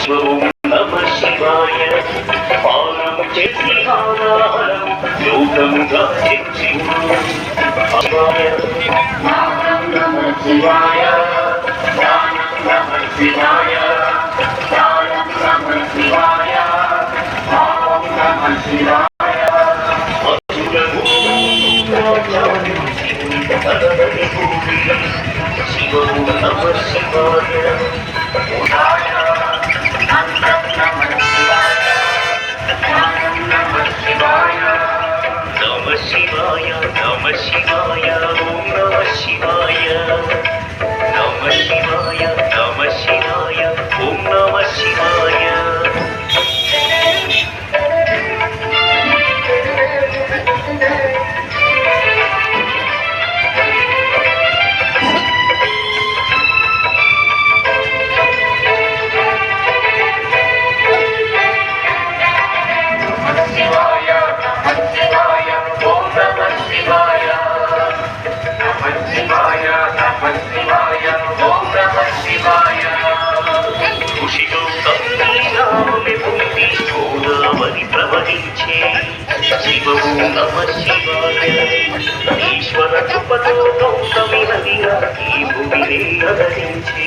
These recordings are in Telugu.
ఓం నమ శివాయ పానం చేసి హారాహరం లోకముగా తెచ్చి శివాయ నామం నమ శివాయ జ్ఞానం నమ శివాయ జ్ఞానం నమ శివాయ భావం నమ శివాయ శివం నమ శివాయ శివాయ నమ శివాయ ఓం నమ శివాయ నమ శివాయ నమ శివాయ ఓం నమ శివాయ ప్రవహించే శివము నమ శివాయ ఈశ్వర కృపతో గౌతమి నదిగా ఈ భూమిని నగరించే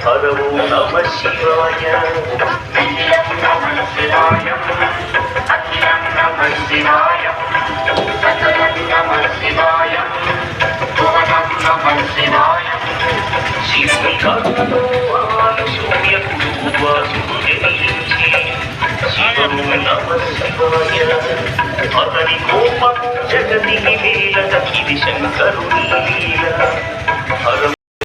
హరవు నమ శివాయ నమ శివాయ అఖిలం నమ శివాయ నమ శివాయ భువనం నమ శివాయ శివుని కర్ణతో సూర్యకుడు వాసుడు జనించి శివము నమ శివాయ అతని కోపము జగతికి వేల ఇది శంకరుని లీల